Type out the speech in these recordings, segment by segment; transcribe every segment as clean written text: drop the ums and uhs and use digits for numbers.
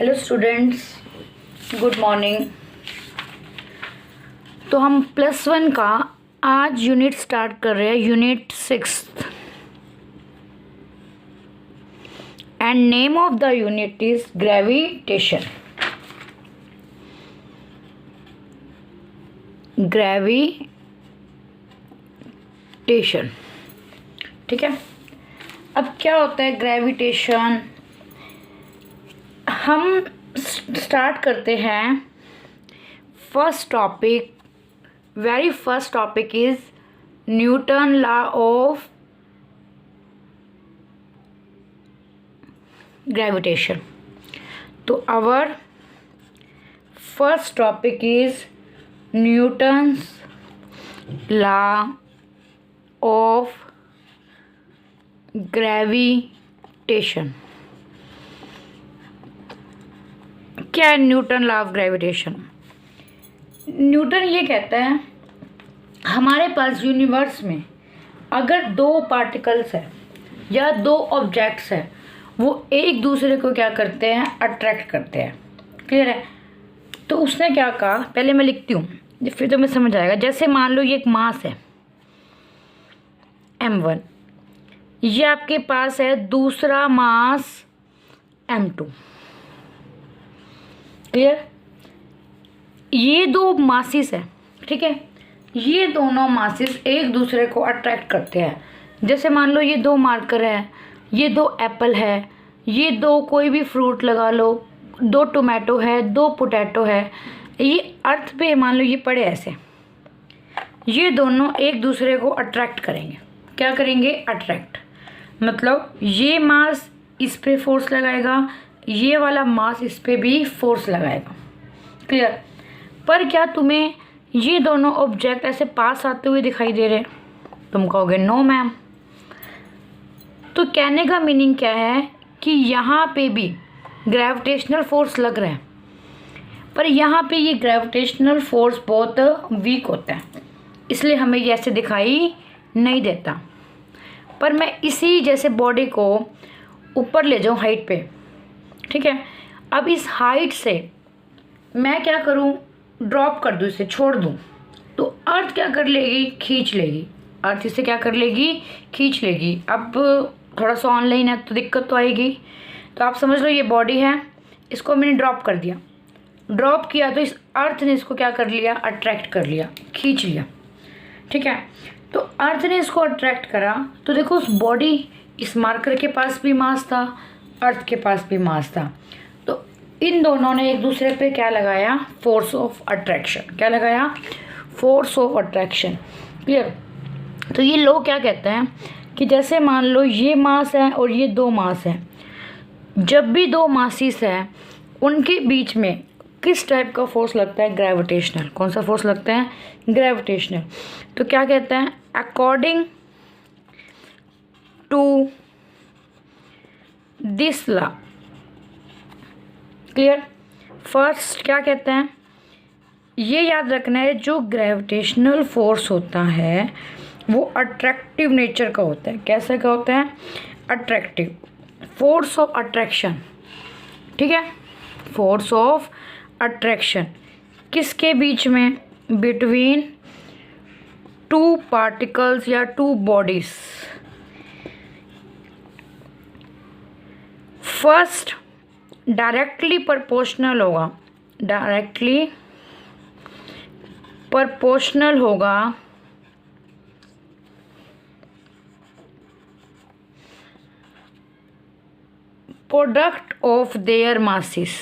Hello students, good morning. तो हम +1 का आज यूनिट स्टार्ट कर रहे हैं, unit 6 and name of the unit is gravitation. Gravitation, ठीक है। अब क्या होता है ग्रेविटेशन? हम स्टार्ट करते हैं। Very first topic is Newton law of gravitation. तो our first topic is Newton's law of gravitation. क्या है Newton law of gravitation? Newton ये कहता है हमारे पास यूनिवर्स में अगर दो पार्टिकल्स है या दो ऑब्जेक्ट्स है, वो एक दूसरे को क्या करते हैं? अट्रैक्ट करते हैं। क्लियर है? तो उसने क्या कहा, पहले मैं लिखती हूँ फिर तो मैं समझ आएगा। जैसे मान लो ये एक मास है m1, ये आपके पास है दूसरा मास m2। क्लियर? ये दो मासिस है, ठीक है। ये दोनों मासिस एक दूसरे को अट्रैक्ट करते हैं। जैसे मान लो ये दो मार्कर है, ये दो एप्पल है, ये दो कोई भी फ्रूट लगा लो, दो टोमेटो है, दो पोटैटो है, ये अर्थ पे मान लो ये पड़े ऐसे, ये दोनों एक दूसरे को अट्रैक्ट करेंगे। क्या करेंगे? अट्रैक्ट। मतलब ये मास इस पे फोर्स लगाएगा, ये वाला मास इस पे भी फोर्स लगाएगा। क्लियर? पर क्या तुम्हें ये दोनों ऑब्जेक्ट ऐसे पास आते हुए दिखाई दे रहे हैं? तुम कहोगे नो मैम। तो कहने का मीनिंग क्या है कि यहाँ पे भी ग्रेविटेशनल फोर्स लग रहा है, पर यहाँ पे ये ग्रेविटेशनल फोर्स बहुत वीक होता है, इसलिए हमें ये ऐसे दिखाई नहीं देता। पर मैं इसी जैसे बॉडी को ऊपर ले जाऊँ हाइट पे, ठीक है। अब इस हाइट से मैं क्या करूं? ड्रॉप कर दूं, इसे छोड़ दूं, तो अर्थ क्या कर लेगी? खींच लेगी। अर्थ इसे क्या कर लेगी? खींच लेगी। अब थोड़ा सा ऑनलाइन है तो दिक्कत तो आएगी। तो आप समझ लो ये बॉडी है, इसको मैंने ड्रॉप कर दिया। ड्रॉप किया तो इस अर्थ ने इसको क्या कर लिया? अट्रैक्ट कर लिया, खींच लिया, ठीक है। तो अर्थ ने इसको अट्रैक्ट करा, तो देखो उस बॉडी, इस मार्कर के पास भी मास था, अर्थ के पास भी मास था, तो इन दोनों ने एक दूसरे पे क्या लगाया? Force of attraction. क्या लगाया? Force of attraction. क्लियर? तो ये लोग क्या कहते हैं कि जैसे मान लो ये मास है और ये दो मास है, जब भी दो मासिस है उनके बीच में किस टाइप का फोर्स लगता है? ग्रेविटेशनल। कौन सा फोर्स लगता है? ग्रेविटेशनल। तो क्या कहते हैं? According to this law. Clear? First क्या कहते हैं? ये याद रखना है, जो ग्रेविटेशनल फोर्स होता है वो अट्रैक्टिव नेचर का होता है। कैसे का होता है? अट्रैक्टिव। फोर्स ऑफ अट्रैक्शन, ठीक है। फोर्स ऑफ अट्रैक्शन किसके बीच में? बिटवीन टू पार्टिकल्स या two bodies. First directly proportional होगा, डायरेक्टली प्रोपोर्शनल होगा product of their masses.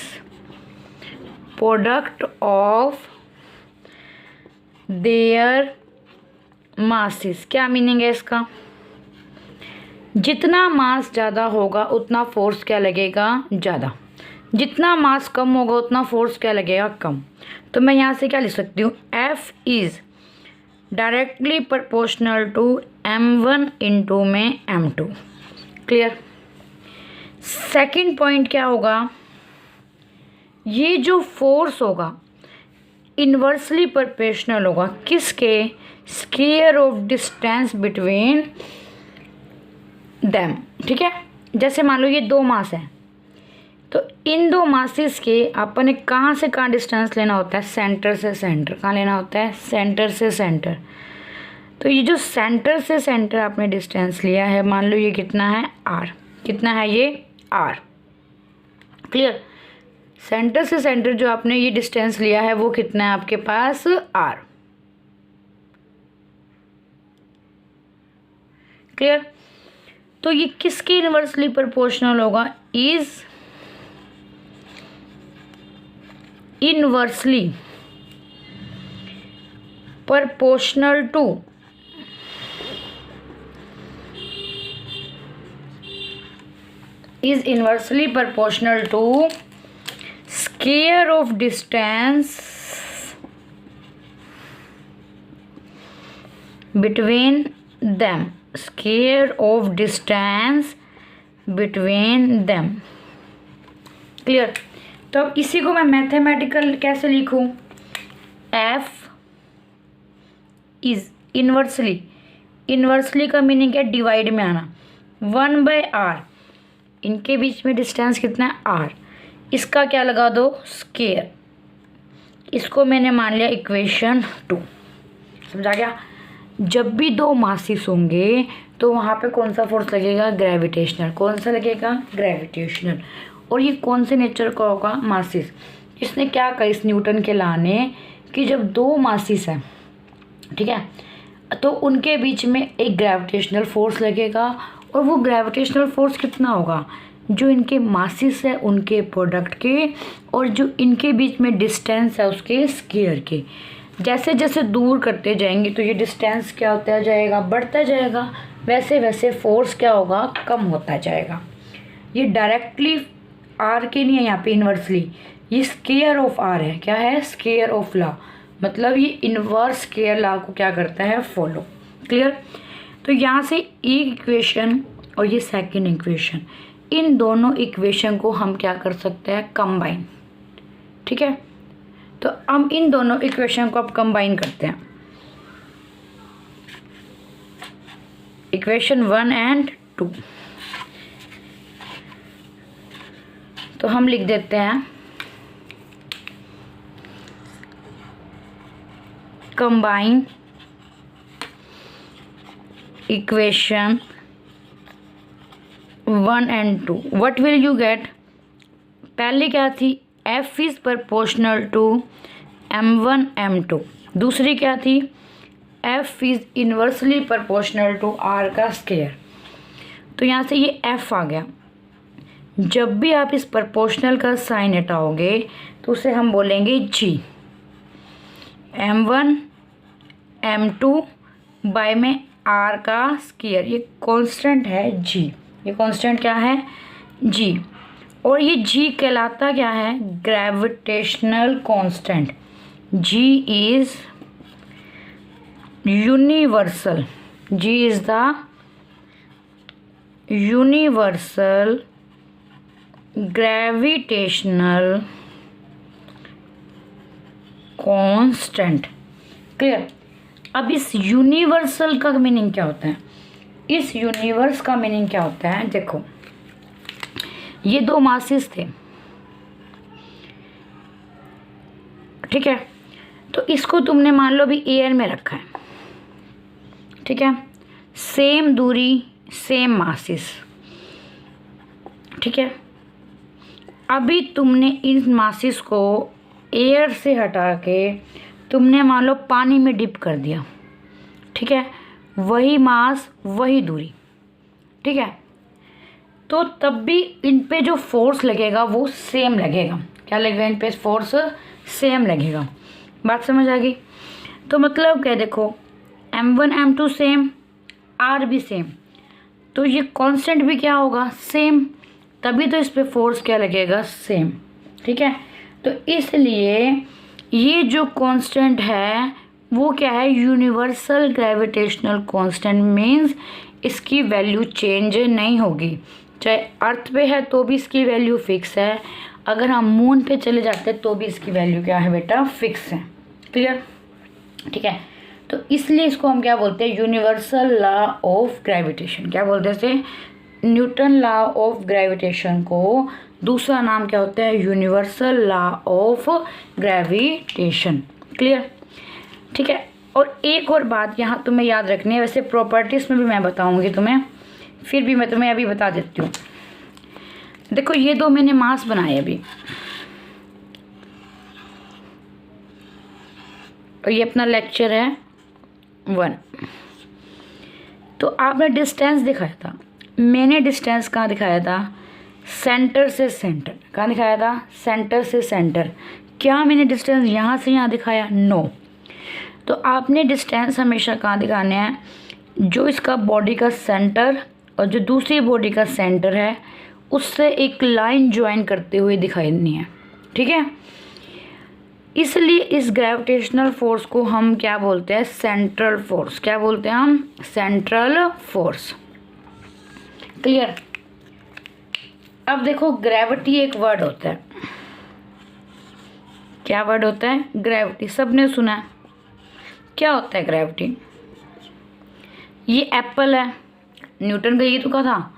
Product of their masses. क्या मीनिंग है इसका? जितना मास ज़्यादा होगा उतना फोर्स क्या लगेगा? ज़्यादा। जितना मास कम होगा उतना फोर्स क्या लगेगा? कम। तो मैं यहाँ से क्या लिख सकती हूँ? F is directly proportional to m1 into में m2। क्लियर? सेकंड पॉइंट क्या होगा? ये जो फोर्स होगा इन्वर्सली प्रोपोर्शनल होगा किसके? Square of distance between them. ठीक है, जैसे मान लो ये दो मास हैं, तो इन दो मासेस के अपन ने कहाँ से कहाँ डिस्टेंस लेना होता है, सेंटर से सेंटर। कहाँ लेना होता है, सेंटर से सेंटर। तो ये जो सेंटर से सेंटर आपने डिस्टेंस लिया है, मान लो ये कितना है, आर। कितना है ये, आर। क्लियर। सेंटर से सेंटर जो आपने ये डिस्टेंस लिया है वो कितना है आपके पास, आर। क्लियर। तो ये किसके इनवर्सली प्रोपोर्शनल होगा, is inversely proportional to is inversely proportional to square of distance between them, square of distance between them। Clear. तो अब इसी को मैं मैथमेटिकल कैसे लिखूं, f इज इनवर्सली, इनवर्सली का मीनिंग है डिवाइड में आना, 1/r। इनके बीच में डिस्टेंस कितना है, आर। इसका क्या लगा दो, स्क्वायर। इसको मैंने मान लिया इक्वेशन 2। समझा गया। जब भी दो मासेस होंगे तो वहाँ पे कौन सा फोर्स लगेगा, ग्रेविटेशनल। कौन सा लगेगा, ग्रेविटेशनल। और ये कौन से नेचर का होगा, मासेस। इसने क्या कहा इस न्यूटन के लॉ ने, कि जब दो मासेस हैं, ठीक है, तो उनके बीच में एक ग्रेविटेशनल फोर्स लगेगा। और वो ग्रेविटेशनल फोर्स कितना होगा, जो इनके मासेस है उनके प्रोडक्ट के, और जो इनके बीच में डिस्टेंस है उसके स्क्वायर के। जैसे जैसे दूर करते जाएंगे तो ये डिस्टेंस क्या होता जाएगा, बढ़ता जाएगा। वैसे वैसे फोर्स क्या होगा, कम होता जाएगा। ये डायरेक्टली आर के नहीं है यहाँ पे, इन्वर्सली ये स्क्वायर ऑफ आर है। क्या है, स्क्वायर ऑफ लॉ। मतलब ये इन्वर्स स्क्वायर लॉ को क्या करता है, फॉलो। क्लियर। तो यहाँ से एक इक्वेशन और ये सेकंड इक्वेशन, इन दोनों इक्वेशन को हम क्या कर सकते हैं, कंबाइन। ठीक है। तो हम इन दोनों इक्वेशन को अब कंबाइन करते हैं, इक्वेशन 1 एंड 2। तो हम लिख देते हैं combine equation 1 and 2। What will you get. पहले क्या थी, f is proportional to m1 m2। दूसरी क्या थी, f is inversely proportional to r का स्क्वायर। तो यहाँ से ये f आ गया। जब भी आप इस प्रोपोर्शनल का साइन हटाओगे तो उसे हम बोलेंगे g। m1 m2 बाय में r का स्क्वायर, ये कांस्टेंट है g। ये कांस्टेंट क्या है, g। और ये g कहलाता क्या है, gravitational constant. g is universal, g is the universal gravitational constant. Clear. अब इस यूनिवर्सल का मीनिंग क्या होता है, इस यूनिवर्स का मीनिंग क्या होता है, देखो ये दो मासेस थे, ठीक है। तो इसको तुमने मान लो भी एयर में रखा है, ठीक है, सेम दूरी सेम मासेस, ठीक है। अभी तुमने इन मासेस को एयर से हटा के तुमने मान लो पानी में डिप कर दिया, ठीक है, वही मास वही दूरी, ठीक है। तो तब भी इन पे जो फोर्स लगेगा वो सेम लगेगा। क्या लगेगा, इन पे फोर्स सेम लगेगा। बात समझ आ गई। तो मतलब क्या, देखो m1 m2 सेम, r भी सेम, तो ये कांस्टेंट भी क्या होगा, सेम। तभी तो इस पे फोर्स क्या लगेगा, सेम, ठीक है। तो इसलिए ये जो कांस्टेंट है वो क्या है, यूनिवर्सल ग्रेविटेशनल कांस्टेंट। मीन्स इसकी वैल्यू चेंज नहीं होगी। चाहे अर्थ पे है तो भी इसकी वैल्यू फिक्स है, अगर हम मून पे चले जाते हैं तो भी इसकी वैल्यू क्या है बेटा, फिक्स है। क्लियर। ठीक है। तो इसलिए इसको हम क्या बोलते हैं, यूनिवर्सल लॉ ऑफ ग्रेविटेशन। क्या बोलते हैं इसे, न्यूटन लॉ ऑफ ग्रेविटेशन को दूसरा नाम क्या होता है, universal law of gravitation. Clear, ठीक है। और एक और बात यहाँ तुम्हें याद रखनी है, वैसे प्रॉपर्टीज में भी मैं बताऊंगी तुम्हें, फिर भी मैं तुम्हें अभी बता देती हूँ। देखो ये दो मैंने मास बनाए अभी, और ये अपना लेक्चर है 1। तो आपने डिस्टेंस दिखाया था, मैंने डिस्टेंस कहाँ दिखाया था, सेंटर से सेंटर। कहाँ दिखाया था, सेंटर से सेंटर। क्या मैंने डिस्टेंस यहाँ से यहाँ दिखाया, नो। तो आपने डिस्टेंस हमेशा कहाँ दिखाने हैं, जो इसका बॉडी का सेंटर और जो दूसरी बॉडी का सेंटर है उससे एक लाइन ज्वाइन करते हुए दिखाई देनी है, ठीक है। इसलिए इस ग्रेविटेशनल फोर्स को हम क्या बोलते हैं, सेंट्रल फोर्स। क्या बोलते हैं हम, सेंट्रल फोर्स। क्लियर। अब देखो ग्रेविटी एक वर्ड होता है, क्या वर्ड होता है, ग्रेविटी। सबने सुना है, क्या होता है ग्रेविटी। ये एप्पल है, न्यूटन का ये तो कहा था,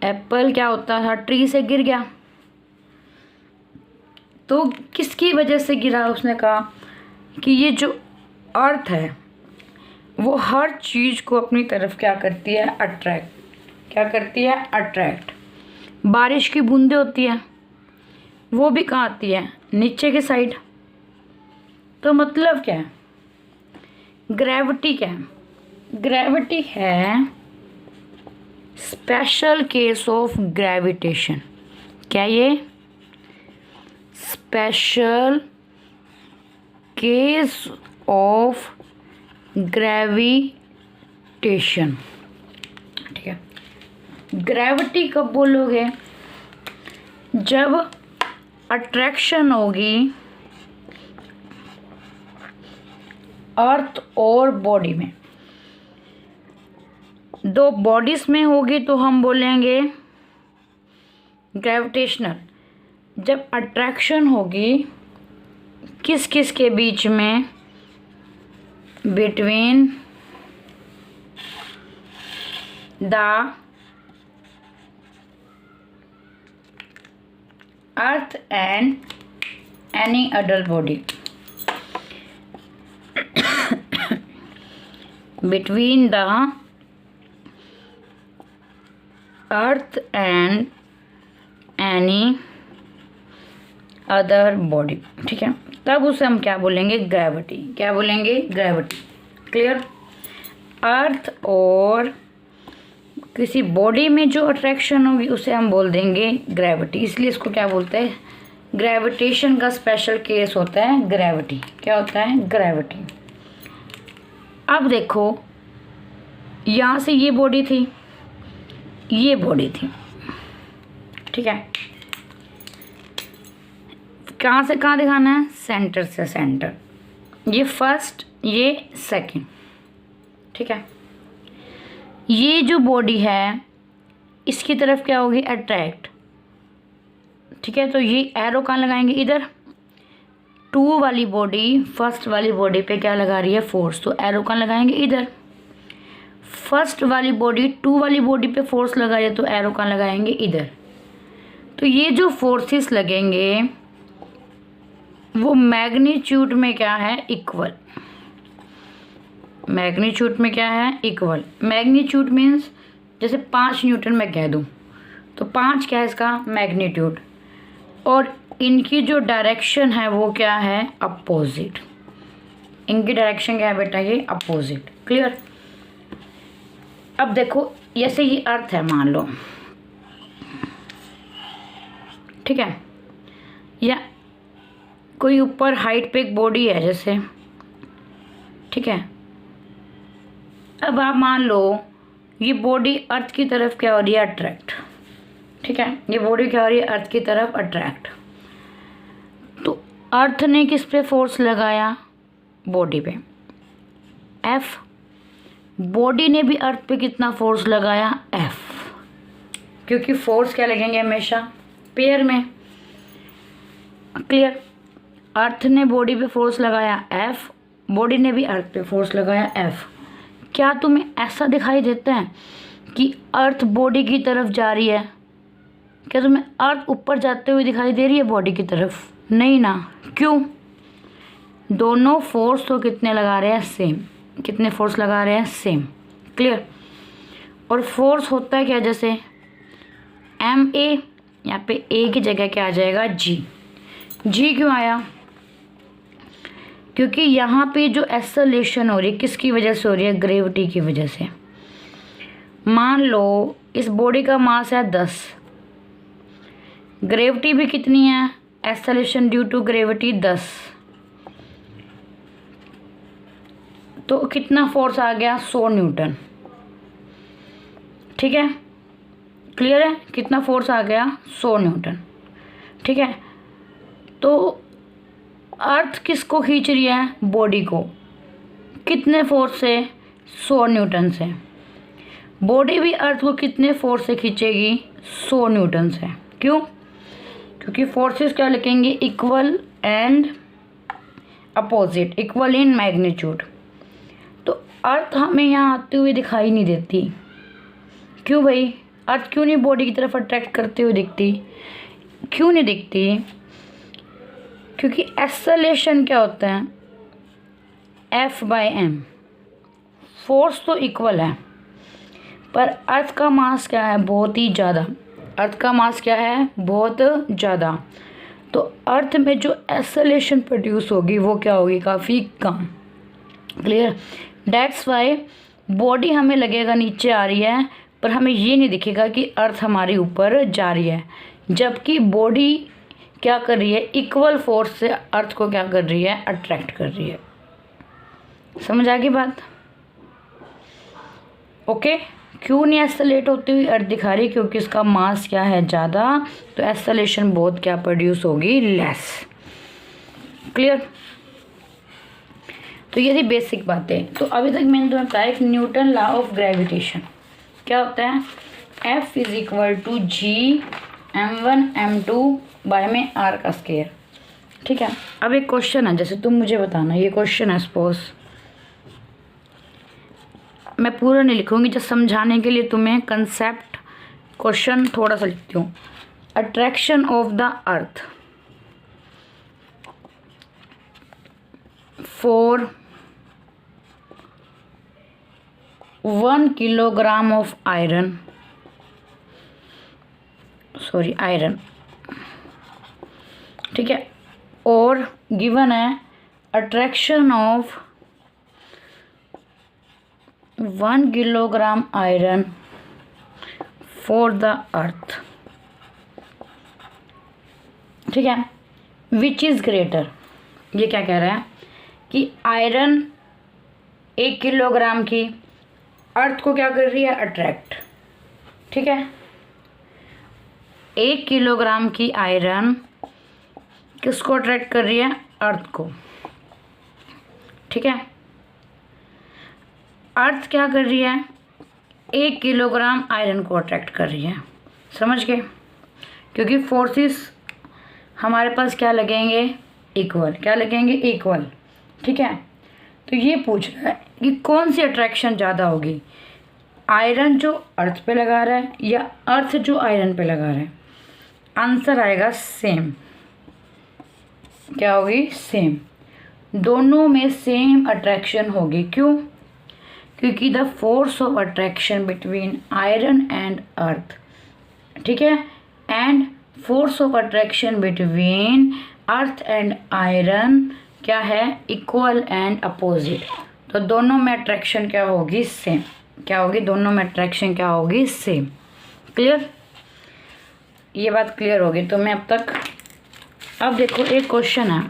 एप्पल क्या होता था, ट्री से गिर गया। तो किसकी वजह से गिरा, उसने कहा कि ये जो अर्थ है वो हर चीज़ को अपनी तरफ क्या करती है, अट्रैक्ट। क्या करती है, अट्रैक्ट। बारिश की बूंदें होती है, वो भी कहाँ आती है, नीचे के साइड। तो मतलब क्या है, ग्रेविटी क्या है, ग्रेविटी है स्पेशल केस ऑफ ग्रेविटेशन। क्या ये, स्पेशल केस ऑफ ग्रेविटेशन, ठीक है। ग्रेविटी कब बोलोगे, जब अट्रैक्शन होगी अर्थ और बॉडी में। दो बॉडीज में होगी तो हम बोलेंगे ग्रेविटेशनल। जब अट्रैक्शन होगी किस किस के बीच में, between the earth and any other body, between the earth and any other body, ठीक है। तब उसे हम क्या बोलेंगे, ग्रेविटी। क्या बोलेंगे, ग्रेविटी। क्लियर। अर्थ और किसी बॉडी में जो अट्रैक्शन होगी उसे हम बोल देंगे ग्रेविटी। इसलिए इसको क्या बोलते हैं, ग्रेविटेशन का स्पेशल केस होता है ग्रेविटी। क्या होता है, ग्रेविटी। अब देखो यहाँ से ये बॉडी थी, ये बॉडी थी, ठीक है। कहाँ से कहाँ दिखाना है, सेंटर से सेंटर। ये फर्स्ट, ये सेकंड, ठीक है। ये जो बॉडी है इसकी तरफ क्या होगी, अट्रैक्ट, ठीक है। तो ये एरो कहाँ लगाएंगे, इधर। 2 वाली बॉडी फर्स्ट वाली बॉडी पे क्या लगा रही है, फोर्स, तो एरो कहाँ लगाएंगे, इधर। फर्स्ट वाली बॉडी 2 वाली बॉडी पे फोर्स लगा रही है तो एरो कहाँ लगाएंगे, इधर। तो ये जो फोर्सेस लगेंगे वो मैग्नीट्यूड में क्या है, इक्वल। मैग्नीट्यूड में क्या है, इक्वल। मैग्नीट्यूड मीन्स जैसे 5 न्यूटन मैं कह दूँ तो 5 क्या है इसका, मैग्नीट्यूड। और इनकी जो डायरेक्शन है वो क्या है, अपोजिट। इनकी डायरेक्शन क्या है बेटा, ये अपोजिट। क्लियर। अब देखो जैसे ये अर्थ है मान लो, ठीक है, या कोई ऊपर हाइट पे एक बॉडी है जैसे, ठीक है। अब आप मान लो ये बॉडी अर्थ की तरफ क्या हो रही है, अट्रैक्ट, ठीक है। ये बॉडी क्या हो रही है, अर्थ की तरफ अट्रैक्ट। तो अर्थ ने किस पे फोर्स लगाया, बॉडी पे, एफ। बॉडी ने भी अर्थ पे कितना फोर्स लगाया, एफ। क्योंकि फोर्स क्या लगेंगे हमेशा, पेयर में। क्लियर। अर्थ ने बॉडी पे फोर्स लगाया एफ, बॉडी ने भी अर्थ पे फोर्स लगाया एफ। क्या तुम्हें ऐसा दिखाई देता है कि अर्थ बॉडी की तरफ जा रही है, क्या तुम्हें अर्थ ऊपर जाते हुए दिखाई दे रही है बॉडी की तरफ? नहीं ना। क्यों? दोनों फोर्स तो कितने लगा रहे हैं? सेम। कितने फोर्स लगा रहे हैं? सेम। क्लियर? और फोर्स होता है क्या? जैसे एम ए, यहाँ पे ए की जगह क्या आ जाएगा? जी। जी क्यों आया? क्योंकि यहाँ पे जो एक्सेलरेशन हो रही है किसकी वजह से हो रही है? ग्रेविटी की वजह से। मान लो इस बॉडी का मास है 10, ग्रेविटी भी कितनी है? एक्सेलरेशन ड्यू टू ग्रेविटी 10, तो कितना फोर्स आ गया? 100 न्यूटन। ठीक है, क्लियर है? कितना फोर्स आ गया? 100 न्यूटन। ठीक है, तो अर्थ किसको खींच रही है? बॉडी को। कितने फोर्स से? 100 न्यूटन से। बॉडी भी अर्थ को कितने फोर्स से खींचेगी? 100 न्यूटन से। क्यों? क्योंकि फोर्सेस क्या लिखेंगे? Equal and opposite, equal in magnitude. तो अर्थ हमें यहाँ आते हुए दिखाई नहीं देती। क्यों भाई? अर्थ क्यों नहीं बॉडी की तरफ अट्रैक्ट करते हुए दिखती? क्यों नहीं दिखती? क्योंकि एक्सेलरेशन क्या होता है? F/m। फोर्स तो इक्वल है, पर अर्थ का मास क्या है? बहुत ही ज़्यादा। अर्थ का मास क्या है? बहुत ज़्यादा। तो अर्थ में जो एक्सेलरेशन प्रोड्यूस होगी वो क्या होगी? काफ़ी कम। क्लियर? दैट्स वाई बॉडी हमें लगेगा नीचे आ रही है, पर हमें ये नहीं दिखेगा कि अर्थ हमारी ऊपर जा रही है, जबकि बॉडी क्या कर रही है? इक्वल फोर्स से अर्थ को क्या कर रही है? अट्रैक्ट कर रही है। समझ आ गई बात? ओके। क्यों नहीं एक्सेलरेट होती हुई अर्थ दिखा रही? क्योंकि इसका मास क्या है? ज़्यादा, तो एक्सेलरेशन बहुत क्या प्रोड्यूस होगी? लेस। क्लियर? तो ये थी बेसिक बातें। तो अभी तक मैंने तुम्हें बताया एक न्यूटन लॉ ऑफ ग्रेविटेशन क्या होता है? F = G m1 m2 bye में r का स्क्वायर। ठीक है, अब एक क्वेश्चन है, जैसे तुम मुझे बताना, ये क्वेश्चन है सपोज, मैं पूरा नहीं लिखूंगी, जस्ट समझाने के लिए तुम्हें कंसेप्ट क्वेश्चन थोड़ा सा लिखती हूँ। Attraction of the earth for 1 kilogram of iron, ठीक है, और गिवन है attraction of 1 kilogram iron for the earth. ठीक है, विच इज़ ग्रेटर? ये क्या कह रहा है कि आयरन 1 किलोग्राम की अर्थ को क्या कर रही है? अट्रैक्ट। ठीक है, 1 किलोग्राम की आयरन किसको अट्रैक्ट कर रही है? अर्थ को। ठीक है, अर्थ क्या कर रही है? 1 किलोग्राम आयरन को अट्रैक्ट कर रही है। समझ गए? क्योंकि फोर्सेस हमारे पास क्या लगेंगे? इक्वल। क्या लगेंगे? इक्वल। ठीक है, तो ये पूछ रहा है कि कौन सी अट्रैक्शन ज़्यादा होगी? आयरन जो अर्थ पे लगा रहा है या अर्थ जो आयरन पे लगा रहा है? आंसर आएगा सेम। क्या होगी? सेम। दोनों में सेम अट्रैक्शन होगी। क्यों? क्योंकि the force of attraction between iron and earth, ठीक है, and force of attraction between earth and iron क्या है? Equal and opposite. तो दोनों में अट्रैक्शन क्या होगी? सेम। क्या होगी? दोनों में अट्रैक्शन क्या होगी? सेम। क्लियर? ये बात क्लियर होगी तो मैं अब देखो एक क्वेश्चन है।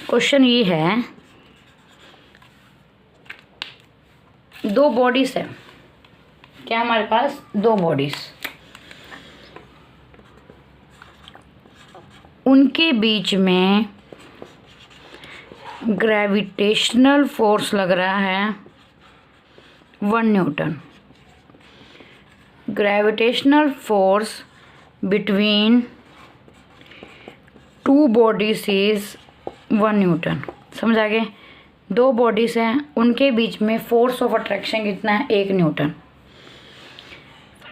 क्वेश्चन ये है, दो बॉडीज है। क्या हमारे पास? दो बॉडीज, उनके बीच में ग्रेविटेशनल फोर्स लग रहा है 1 Newton. Gravitational force between two bodies is 1 Newton. समझ आ गए? दो बॉडीज हैं, उनके बीच में फोर्स ऑफ अट्रैक्शन कितना है? 1 न्यूटन।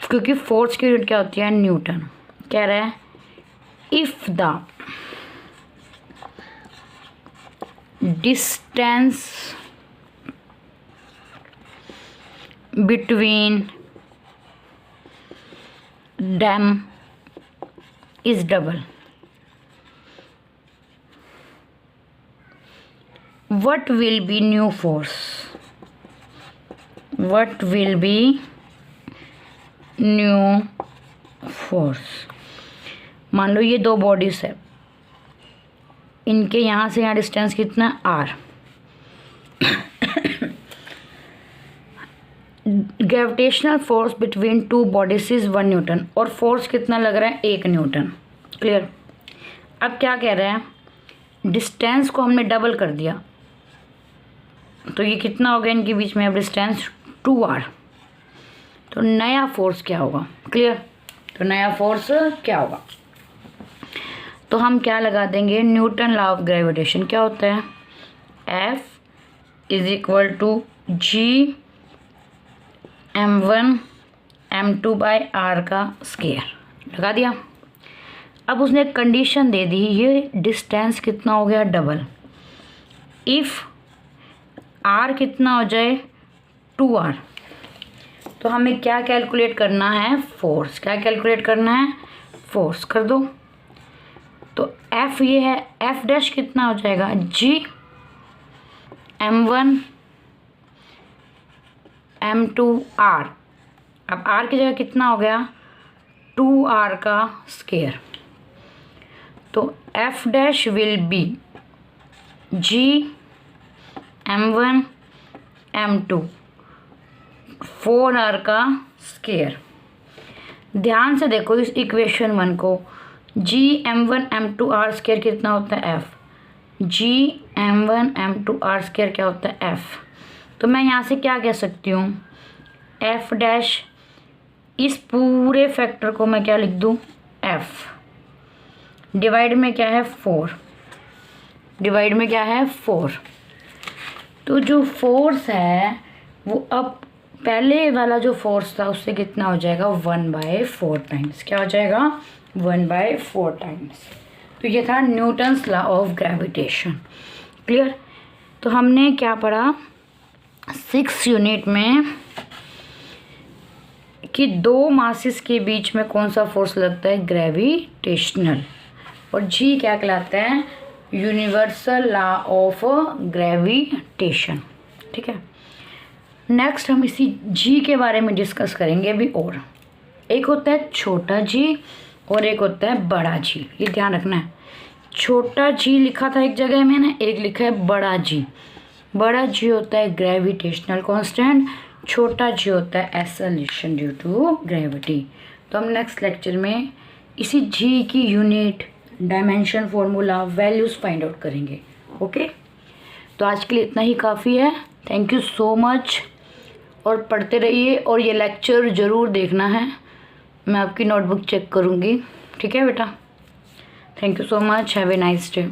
क्योंकि फोर्स की यूनिट क्या होती है, न्यूटन। कह रहा है if the distance between them is double, what will be new force? What will be new force? मान लो ये दो बॉडीज है, इनके यहाँ से यहाँ डिस्टेंस कितना है, r। Gravitational force between two bodies is 1 Newton, और फोर्स कितना लग रहा है, 1 न्यूटन। क्लियर। अब क्या कह रहे हैं, डिस्टेंस को हमने डबल कर दिया, तो ये कितना हो गया इनके बीच में, अब डिस्टेंस 2r। तो नया फोर्स क्या होगा, क्लियर। तो नया फोर्स क्या होगा, तो हम क्या लगा देंगे, न्यूटन लॉ ऑफ ग्रेविटेशन क्या होता है, F is equal to G m1 m2 by r का स्क्वायर लगा दिया। अब उसने एक कंडीशन दे दी, ये डिस्टेंस कितना हो गया, डबल। इफ़ r कितना हो जाए, 2r, तो हमें क्या कैलकुलेट करना है, फोर्स। क्या कैलकुलेट करना है, फोर्स कर दो। तो F ये है, F डैश कितना हो जाएगा, G m1 m2 r। अब r की जगह कितना हो गया, 2r का स्क्वायर। तो F dash will be G m1 m2 4r का स्क्वायर। ध्यान से देखो इस इक्वेशन 1 को, G m1 m2 r square कितना होता है, F। G m1 m2 r square क्या होता है, F। तो मैं यहाँ से क्या कह सकती हूँ, F डैश, इस पूरे फैक्टर को मैं क्या लिख दूँ, F। डिवाइड में क्या है, 4। डिवाइड में क्या है, 4। तो जो फोर्स है वो अब पहले वाला जो फोर्स था उससे कितना हो जाएगा, 1/4 टाइम्स। क्या हो जाएगा, 1/4 टाइम्स। तो ये था Newton's law of gravitation. Clear. तो हमने क्या पढ़ा 6 यूनिट में कि दो मासेस के बीच में कौन सा फोर्स लगता है, ग्रेविटेशनल। और जी क्या कहलाता है, यूनिवर्सल लॉ ऑफ ग्रेविटेशन। ठीक है। नेक्स्ट हम इसी जी के बारे में डिस्कस करेंगे अभी। और एक होता है छोटा जी और एक होता है बड़ा जी, ये ध्यान रखना है। छोटा जी लिखा था एक जगह मैंने, एक लिखा है बड़ा जी। बड़ा जी होता है ग्रेविटेशनल कांस्टेंट, छोटा जी होता है एक्सेलरेशन ड्यू टू ग्रेविटी। तो हम नेक्स्ट लेक्चर में इसी जी की unit, dimension, formula, values find out करेंगे। ओके, तो आज के लिए इतना ही काफ़ी है। थैंक यू सो मच, और पढ़ते रहिए और ये लेक्चर ज़रूर देखना है। मैं आपकी नोटबुक चेक करूँगी। ठीक है बेटा, thank you so much, have a nice day.